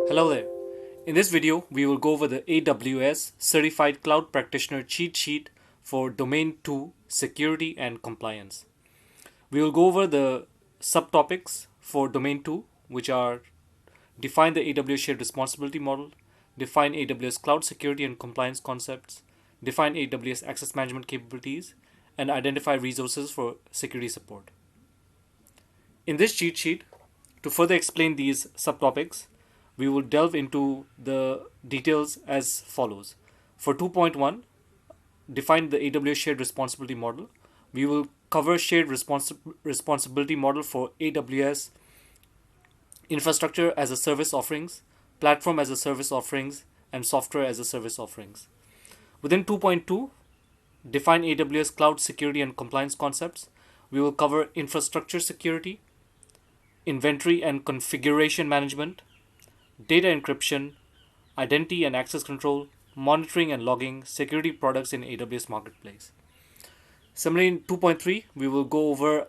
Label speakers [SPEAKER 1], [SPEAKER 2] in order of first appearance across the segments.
[SPEAKER 1] Hello there. In this video, we will go over the AWS Certified Cloud Practitioner cheat sheet for Domain 2 Security and Compliance. We will go over the subtopics for Domain 2, which are define the AWS Shared Responsibility Model, define AWS Cloud Security and Compliance concepts, define AWS Access Management capabilities, and identify resources for security support. In this cheat sheet, to further explain these subtopics, we will delve into the details as follows. For 2.1, define the AWS Shared Responsibility Model. We will cover shared responsibility model for AWS infrastructure as a service offerings, platform as a service offerings, and software as a service offerings. Within 2.2, define AWS Cloud Security and Compliance concepts. We will cover infrastructure security, inventory and configuration management, data encryption, identity and access control, monitoring and logging, security products in AWS Marketplace. Similarly, in 2.3, we will go over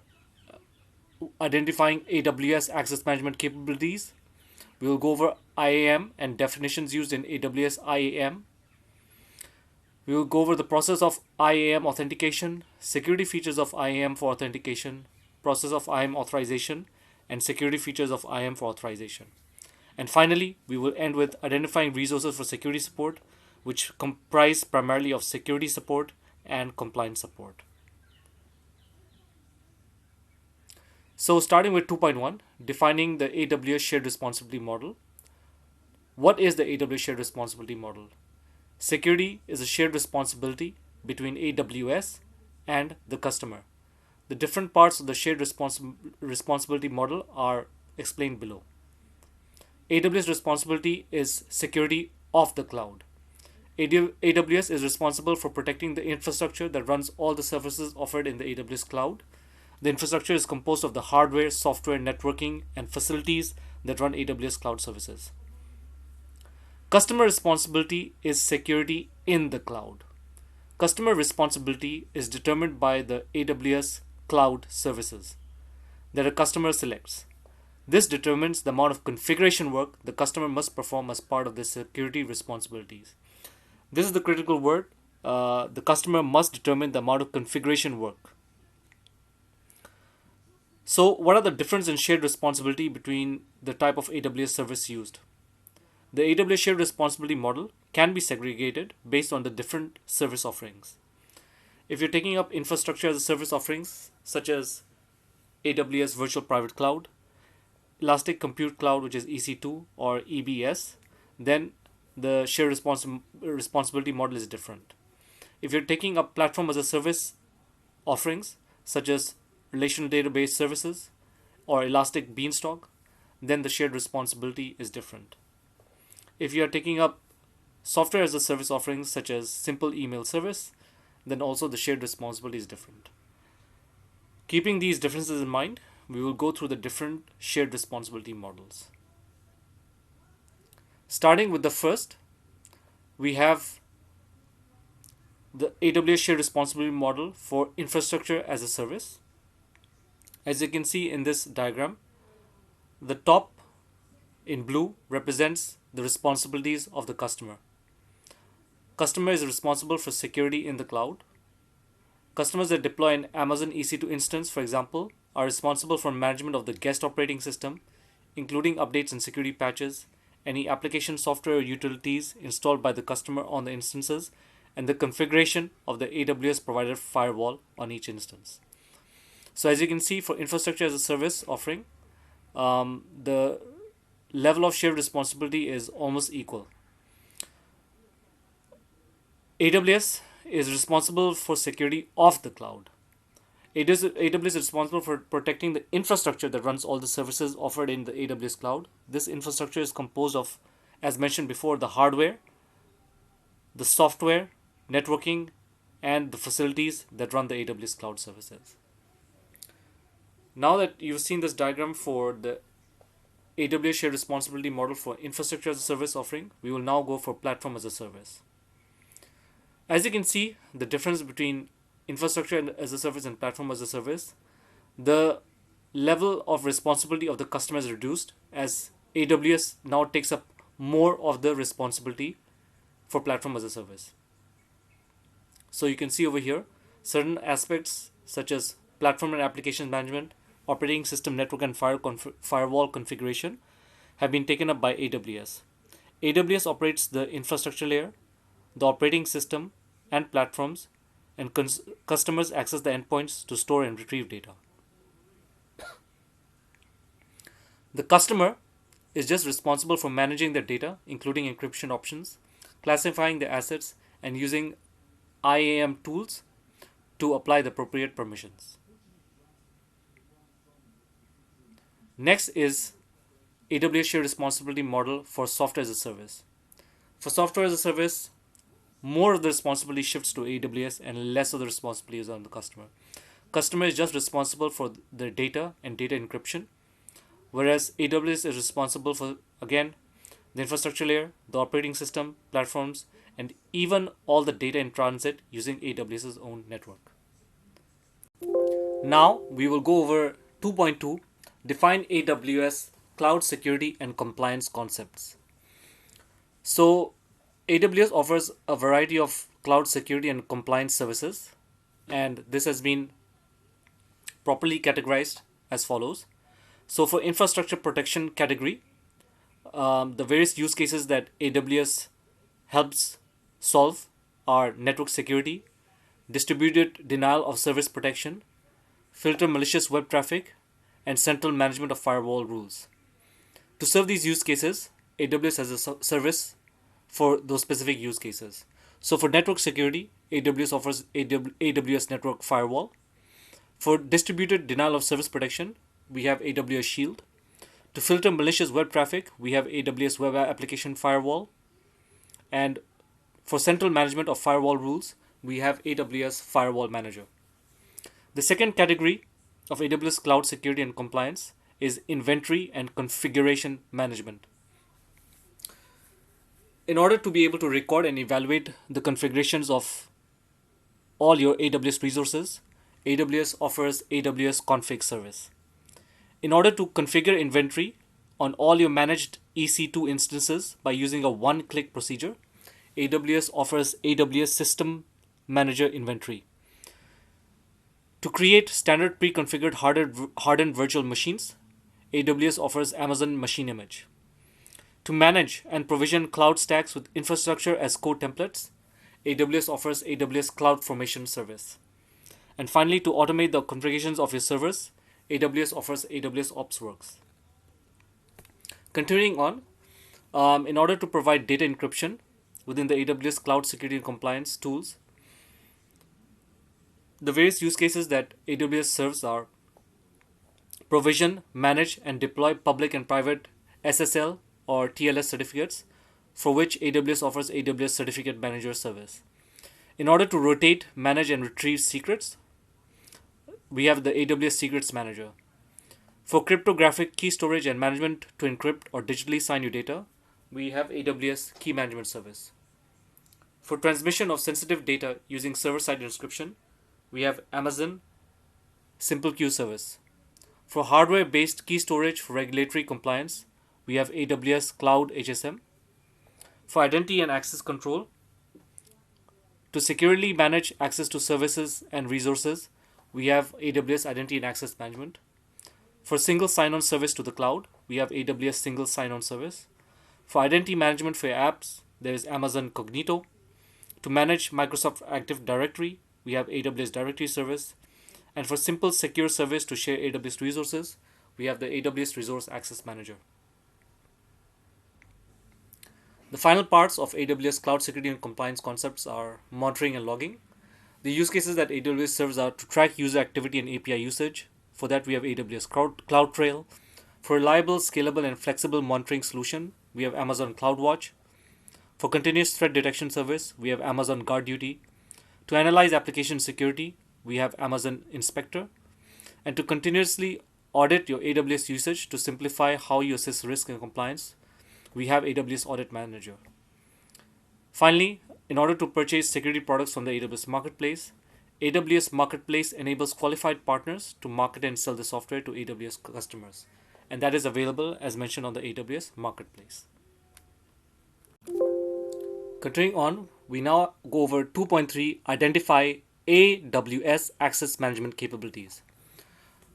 [SPEAKER 1] identifying AWS access management capabilities. We will go over IAM and definitions used in AWS IAM. We will go over the process of IAM authentication, security features of IAM for authentication, process of IAM authorization, and security features of IAM for authorization. And finally, we will end with identifying resources for security support, which comprise primarily of security support and compliance support. So starting with 2.1, defining the AWS Shared Responsibility Model. What is the AWS Shared Responsibility Model? Security is a shared responsibility between AWS and the customer. The different parts of the shared responsibility model are explained below. AWS responsibility is security of the cloud. AWS is responsible for protecting the infrastructure that runs all the services offered in the AWS cloud. The infrastructure is composed of the hardware, software, networking, and facilities that run AWS cloud services. Customer responsibility is security in the cloud. Customer responsibility is determined by the AWS cloud services that a customer selects. This determines the amount of configuration work the customer must perform as part of their security responsibilities. This is the critical word. The customer must determine the amount of configuration work. So, what are the difference in shared responsibility between the type of AWS service used? The AWS shared responsibility model can be segregated based on the different service offerings. If you're taking up infrastructure as a service offerings, such as AWS Virtual Private Cloud, Elastic Compute Cloud, which is EC2 or EBS, then the shared responsibility model is different. If you're taking up platform as a service offerings, such as relational database services or Elastic Beanstalk, then the shared responsibility is different. If you are taking up software as a service offerings, such as simple email service, then also the shared responsibility is different. Keeping these differences in mind, we will go through the different shared responsibility models. Starting with the first, we have the AWS shared responsibility model for infrastructure as a service. As you can see in this diagram, the top in blue represents the responsibilities of the customer. Customer is responsible for security in the cloud. Customers that deploy an Amazon EC2 instance, for example, are responsible for management of the guest operating system, including updates and security patches, any application software or utilities installed by the customer on the instances, and the configuration of the AWS provided firewall on each instance. So as you can see, for infrastructure as a service offering, the level of shared responsibility is almost equal. AWS is responsible for security of the cloud. AWS is responsible for protecting the infrastructure that runs all the services offered in the AWS cloud. This infrastructure is composed of, as mentioned before, the hardware, the software, networking, and the facilities that run the AWS cloud services. Now that you've seen this diagram for the AWS shared responsibility model for infrastructure as a service offering, we will now go for platform as a service. As you can see, the difference between infrastructure as a service and platform as a service, the level of responsibility of the customer is reduced as AWS now takes up more of the responsibility for platform as a service. So you can see over here certain aspects such as platform and application management, operating system network and firewall configuration have been taken up by AWS. AWS operates the infrastructure layer, the operating system and platforms, and customers access the endpoints to store and retrieve data. The customer is just responsible for managing their data, including encryption options, classifying the assets, and using IAM tools to apply the appropriate permissions. Next is AWS shared responsibility model for software as a service. For software as a service, more of the responsibility shifts to AWS and less of the responsibility is on the customer. Customer is just responsible for their data and data encryption, whereas AWS is responsible for, again, the infrastructure layer, the operating system, platforms, and even all the data in transit using AWS's own network. Now we will go over 2.2, Define AWS Cloud Security and Compliance Concepts. So AWS offers a variety of cloud security and compliance services, and this has been properly categorized as follows. So for infrastructure protection category, the various use cases that AWS helps solve are network security, distributed denial of service protection, filter malicious web traffic, and central management of firewall rules. To serve these use cases, AWS has a service for those specific use cases. So for network security, AWS offers AWS Network Firewall. For distributed denial of service protection, we have AWS Shield. To filter malicious web traffic, we have AWS Web Application Firewall. And for central management of firewall rules, we have AWS Firewall Manager. The second category of AWS Cloud Security and Compliance is inventory and configuration management. In order to be able to record and evaluate the configurations of all your AWS resources, AWS offers AWS Config Service. In order to configure inventory on all your managed EC2 instances by using a one-click procedure, AWS offers AWS System Manager Inventory. To create standard pre-configured hardened virtual machines, AWS offers Amazon Machine Image. To manage and provision cloud stacks with infrastructure as code templates, AWS offers AWS Cloud Formation Service. And finally, to automate the configurations of your servers, AWS offers AWS OpsWorks. Continuing on, in order to provide data encryption within the AWS Cloud Security and Compliance tools, the various use cases that AWS serves are provision, manage, and deploy public and private SSL or TLS certificates, for which AWS offers AWS Certificate Manager service. In order to rotate, manage, and retrieve secrets, we have the AWS Secrets Manager. For cryptographic key storage and management to encrypt or digitally sign your data, we have AWS Key Management Service. For transmission of sensitive data using server-side encryption, we have Amazon Simple Queue Service. For hardware-based key storage for regulatory compliance, we have AWS Cloud HSM. For identity and access control, to securely manage access to services and resources, we have AWS Identity and Access Management. For single sign-on service to the cloud, we have AWS Single Sign-On Service. For identity management for your apps, there is Amazon Cognito. To manage Microsoft Active Directory, we have AWS Directory Service. And for simple secure service to share AWS resources, we have the AWS Resource Access Manager. The final parts of AWS Cloud Security and Compliance concepts are monitoring and logging. The use cases that AWS serves are to track user activity and API usage. For that, we have AWS CloudTrail. For reliable, scalable, and flexible monitoring solution, we have Amazon CloudWatch. For continuous threat detection service, we have Amazon GuardDuty. To analyze application security, we have Amazon Inspector. And to continuously audit your AWS usage to simplify how you assess risk and compliance, we have AWS Audit Manager. Finally, in order to purchase security products from the AWS Marketplace, AWS Marketplace enables qualified partners to market and sell the software to AWS customers. And that is available as mentioned on the AWS Marketplace. Continuing on, we now go over 2.3 Identify AWS Access Management Capabilities.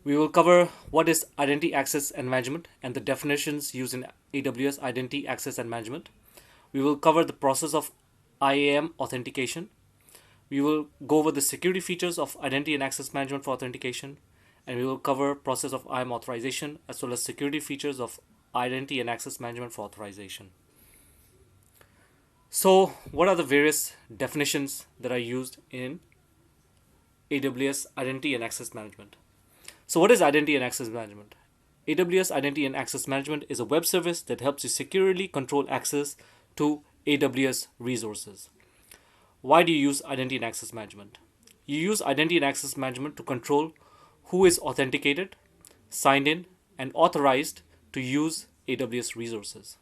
[SPEAKER 1] We will cover what is Identity Access and Management and the definitions used in AWS Identity Access and Management. We will cover the process of IAM authentication. We will go over the security features of Identity and Access Management for authentication. And we will cover process of IAM authorization as well as security features of Identity and Access Management for authorization. So, what are the various definitions that are used in AWS Identity and Access Management? So, what is Identity and Access Management? AWS Identity and Access Management is a web service that helps you securely control access to AWS resources. Why do you use Identity and Access Management? You use Identity and Access Management to control who is authenticated, signed in, and authorized to use AWS resources.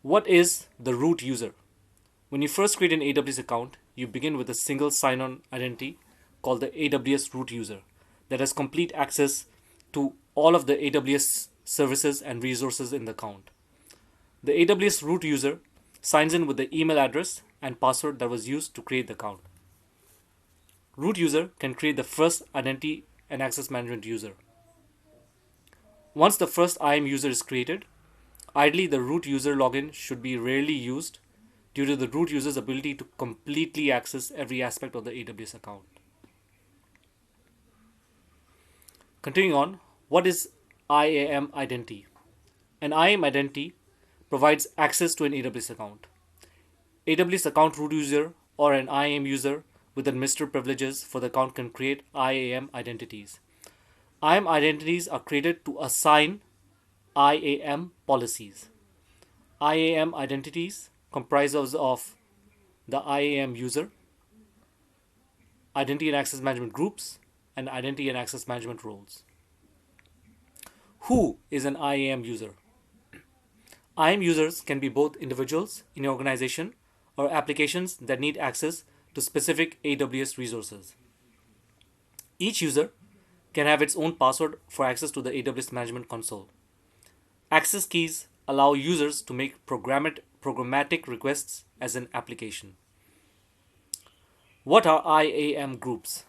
[SPEAKER 1] What is the root user? When you first create an AWS account, you begin with a single sign-on identity called the AWS root user that has complete access to all of the AWS services and resources in the account. The AWS root user signs in with the email address and password that was used to create the account. Root user can create the first identity and access management user. Once the first IAM user is created, ideally the root user login should be rarely used due to the root user's ability to completely access every aspect of the AWS account. Continuing on, what is IAM identity? An IAM identity provides access to an AWS account. AWS account root user or an IAM user with administrative privileges for the account can create IAM identities. IAM identities are created to assign IAM policies. IAM identities comprises of the IAM user, identity and access management groups, and identity and access management roles. Who is an IAM user? IAM users can be both individuals in your organization or applications that need access to specific AWS resources. Each user can have its own password for access to the AWS Management Console. Access keys allow users to make programmatic requests as an application. What are IAM groups?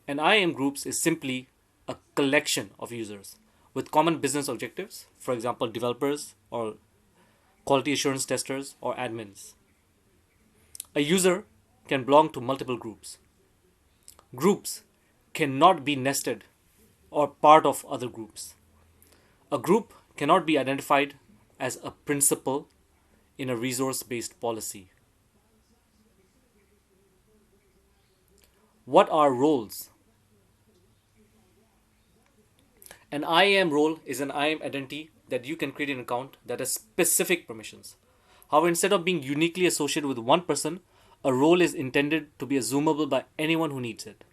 [SPEAKER 1] An IAM groups is simply a collection of users with common business objectives, for example, developers or quality assurance testers or admins. A user can belong to multiple groups. Groups cannot be nested or part of other groups. A group cannot be identified as a principal in a resource-based policy. What are roles? An IAM role is an IAM identity that you can create an account that has specific permissions. However, instead of being uniquely associated with one person, a role is intended to be assumable by anyone who needs it.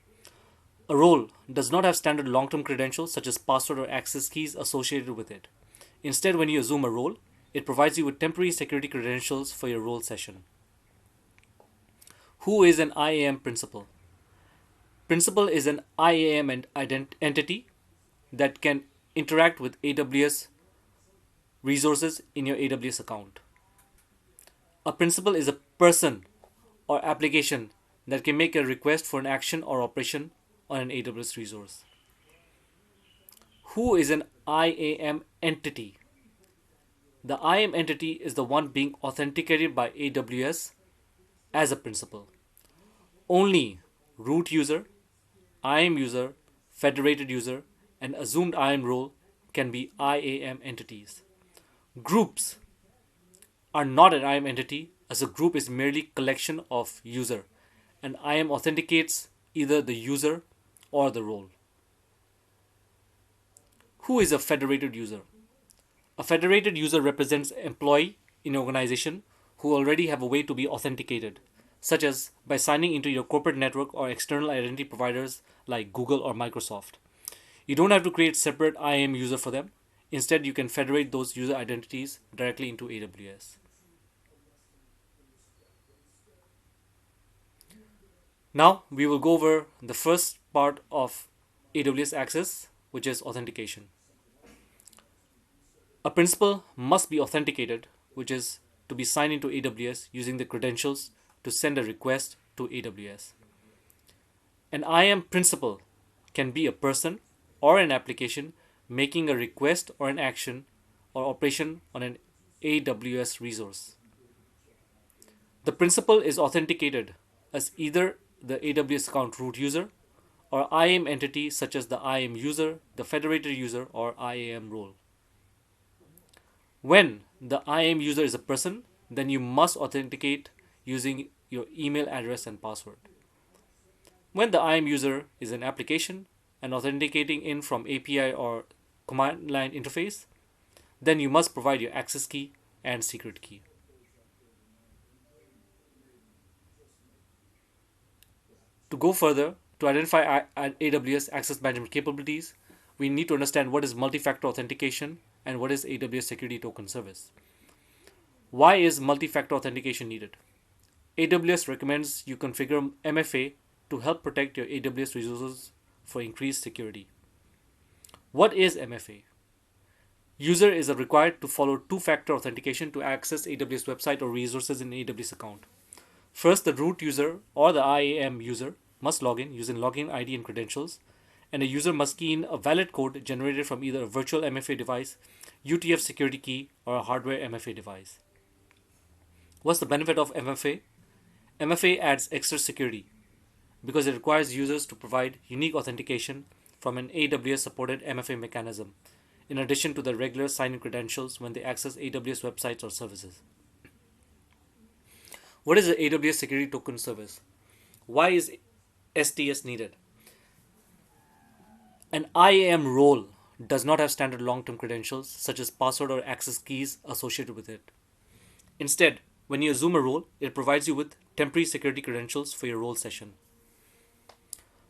[SPEAKER 1] A role does not have standard long-term credentials such as password or access keys associated with it. Instead, when you assume a role, it provides you with temporary security credentials for your role session. Who is an IAM principal? Principal is an IAM entity that can interact with AWS resources in your AWS account. A principal is a person or application that can make a request for an action or operation on an AWS resource. Who is an IAM entity? The IAM entity is the one being authenticated by AWS as a principal. Only root user, IAM user, federated user, and assumed IAM role can be IAM entities. Groups are not an IAM entity, as a group is merely collection of user, and IAM authenticates either the user or the role. Who is a federated user? A federated user represents an employee in your organization who already have a way to be authenticated, such as by signing into your corporate network or external identity providers like Google or Microsoft. You don't have to create separate IAM user for them. Instead, you can federate those user identities directly into AWS. Now, we will go over the first part of AWS Access, which is authentication. A principal must be authenticated, which is to be signed into AWS using the credentials to send a request to AWS. An IAM principal can be a person or an application making a request or an action or operation on an AWS resource. The principal is authenticated as either the AWS account root user or IAM entity such as the IAM user, the federated user, or IAM role. When the IAM user is a person, then you must authenticate using your email address and password. When the IAM user is an application and authenticating in from API or command line interface, then you must provide your access key and secret key. To go further, to identify AWS access management capabilities, we need to understand what is multi-factor authentication and what is AWS Security Token Service. Why is multi-factor authentication needed? AWS recommends you configure MFA to help protect your AWS resources for increased security. What is MFA? User is required to follow two-factor authentication to access AWS website or resources in AWS account. First, the root user or the IAM user must log in using login ID and credentials, and a user must key in a valid code generated from either a virtual MFA device, UTF security key, or a hardware MFA device. What's the benefit of MFA? MFA adds extra security because it requires users to provide unique authentication from an AWS supported MFA mechanism, in addition to the regular sign-in credentials when they access AWS websites or services. What is the AWS Security Token Service? Why is STS needed? An IAM role does not have standard long-term credentials such as password or access keys associated with it. Instead, when you assume a role, it provides you with temporary security credentials for your role session.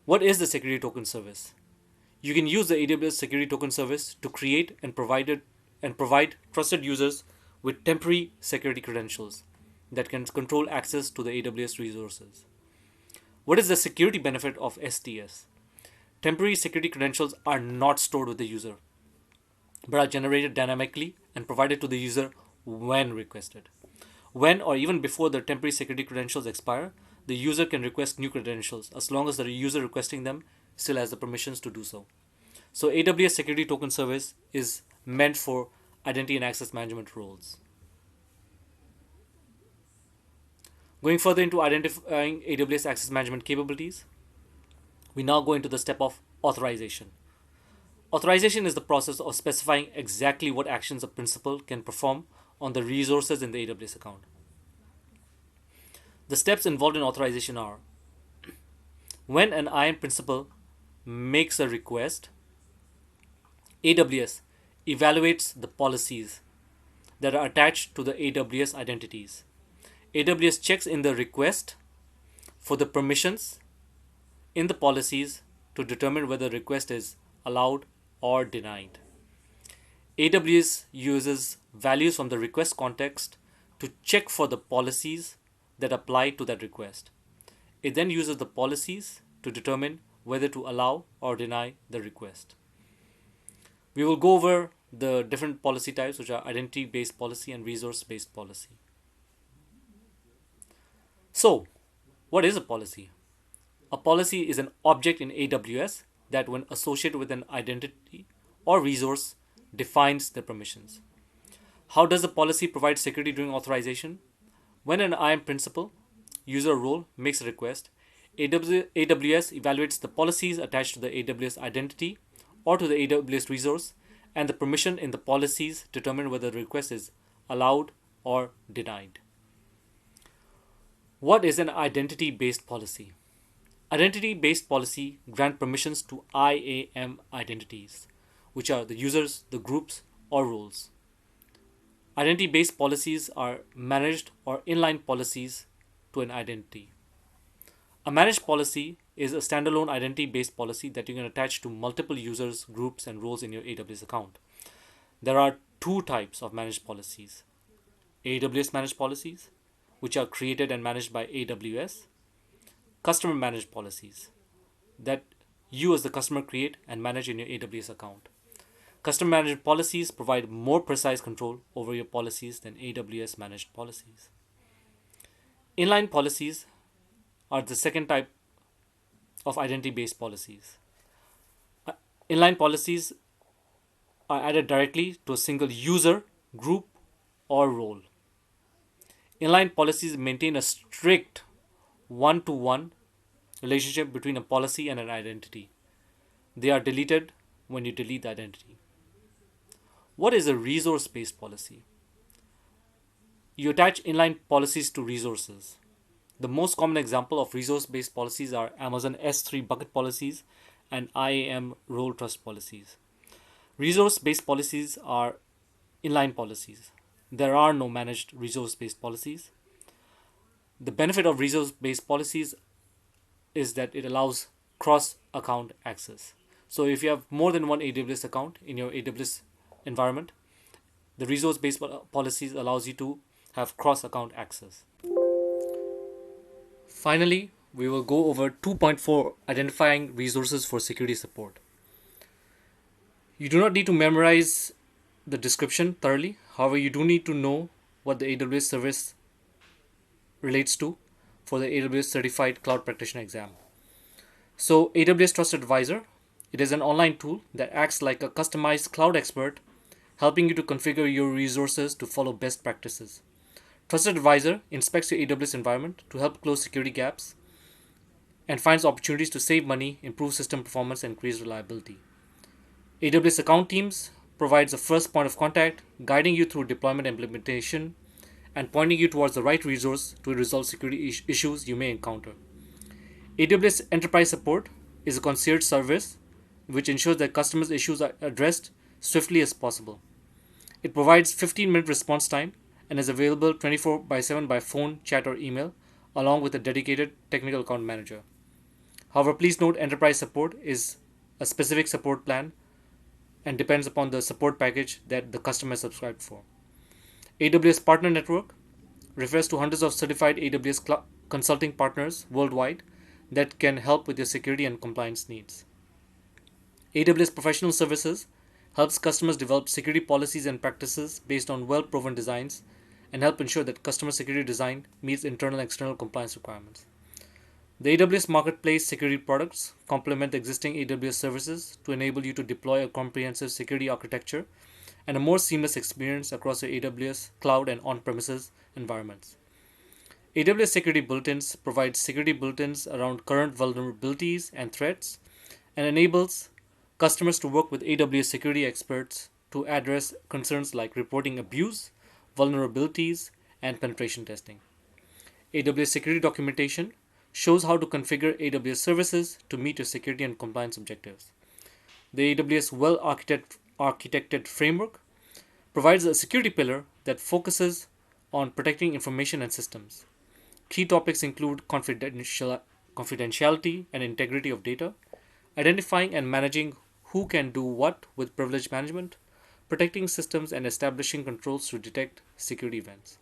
[SPEAKER 1] What is the Security Token Service? You can use the AWS Security Token Service to create and provide trusted users with temporary security credentials that can control access to the AWS resources. What is the security benefit of STS? Temporary security credentials are not stored with the user, but are generated dynamically and provided to the user when requested. When or even before the temporary security credentials expire, the user can request new credentials as long as the user requesting them still has the permissions to do so. So AWS Security Token Service is meant for identity and access management roles. Going further into identifying AWS access management capabilities, we now go into the step of authorization. Authorization is the process of specifying exactly what actions a principal can perform on the resources in the AWS account. The steps involved in authorization are: when an IAM principal makes a request, AWS evaluates the policies that are attached to the AWS identities. AWS checks in the request for the permissions in the policies to determine whether the request is allowed or denied. AWS uses values from the request context to check for the policies that apply to that request. It then uses the policies to determine whether to allow or deny the request. We will go over the different policy types, which are identity-based policy and resource-based policy. So, what is a policy? A policy is an object in AWS that, when associated with an identity or resource, defines the permissions. How does a policy provide security during authorization? When an IAM principal, user role, makes a request, AWS evaluates the policies attached to the AWS identity or to the AWS resource, and the permission in the policies determine whether the request is allowed or denied. What is an identity-based policy? Identity-based policy grant permissions to IAM identities, which are the users, the groups, or roles. Identity-based policies are managed or inline policies to an identity. A managed policy is a standalone identity-based policy that you can attach to multiple users, groups, and roles in your AWS account. There are two types of managed policies: AWS managed policies, which are created and managed by AWS; customer managed policies that you as the customer create and manage in your AWS account. Custom managed policies provide more precise control over your policies than AWS managed policies. Inline policies are the second type of identity based policies. Inline policies are added directly to a single user, group, or role. Inline policies maintain a strict one to one relationship between a policy and an identity. They are deleted when you delete the identity. What is a resource based policy? You attach inline policies to resources. The most common example of resource based policies are Amazon S3 bucket policies and IAM role trust policies. Resource based policies are inline policies. There are no managed resource based policies. The benefit of resource based policies is that it allows cross account access. So if you have more than one AWS account in your AWS environment, the resource based policies allows you to have cross account access. Finally, we will go over 2.4 identifying resources for security support. You do not need to memorize the description thoroughly. However, you do need to know what the AWS service relates to for the AWS Certified Cloud Practitioner exam. So, AWS Trusted Advisor, it is an online tool that acts like a customized cloud expert, helping you to configure your resources to follow best practices. Trusted Advisor inspects your AWS environment to help close security gaps and finds opportunities to save money, improve system performance, and increase reliability. AWS Account Teams provides a first point of contact, guiding you through deployment implementation and pointing you towards the right resource to resolve security issues you may encounter. AWS Enterprise Support is a concierge service which ensures that customers' issues are addressed swiftly as possible. It provides 15-minute response time and is available 24/7 by phone, chat, or email, along with a dedicated technical account manager. However, please note enterprise support is a specific support plan and depends upon the support package that the customer is subscribed for. AWS Partner Network refers to hundreds of certified AWS consulting partners worldwide that can help with your security and compliance needs. AWS Professional Services helps customers develop security policies and practices based on well-proven designs and help ensure that customer security design meets internal and external compliance requirements. The AWS Marketplace security products complement existing AWS services to enable you to deploy a comprehensive security architecture and a more seamless experience across your AWS cloud and on-premises environments. AWS Security Bulletins provides security bulletins around current vulnerabilities and threats and enables customers to work with AWS security experts to address concerns like reporting abuse, vulnerabilities, and penetration testing. AWS Security Documentation shows how to configure AWS services to meet your security and compliance objectives. The AWS well-architected framework provides a security pillar that focuses on protecting information and systems. Key topics include confidentiality and integrity of data, identifying and managing who can do what with privilege management, protecting systems and establishing controls to detect security events.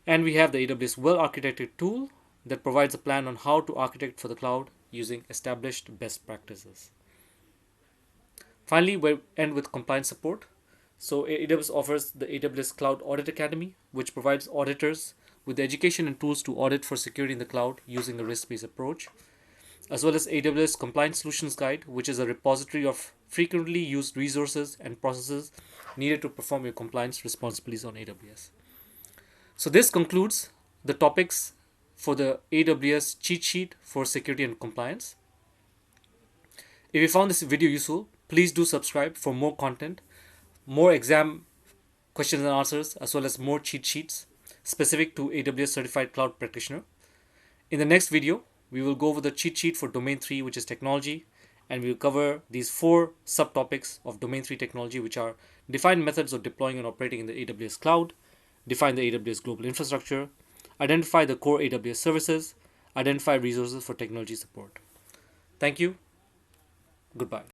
[SPEAKER 1] And we have the AWS well-architected tool that provides a plan on how to architect for the cloud using established best practices. Finally, we end with compliance support. So AWS offers the AWS Cloud Audit Academy, which provides auditors with the education and tools to audit for security in the cloud using a risk-based approach, as well as AWS Compliance Solutions Guide, which is a repository of frequently used resources and processes needed to perform your compliance responsibilities on AWS. So this concludes the topics for the AWS cheat sheet for security and compliance. If you found this video useful, please do subscribe for more content, more exam questions and answers, as well as more cheat sheets specific to AWS Certified Cloud Practitioner. In the next video, we will go over the cheat sheet for Domain 3, which is technology, and we will cover these 4 subtopics of Domain 3 technology, which are define methods of deploying and operating in the AWS cloud, define the AWS global infrastructure, identify the core AWS services, identify resources for technology support. Thank you. Goodbye.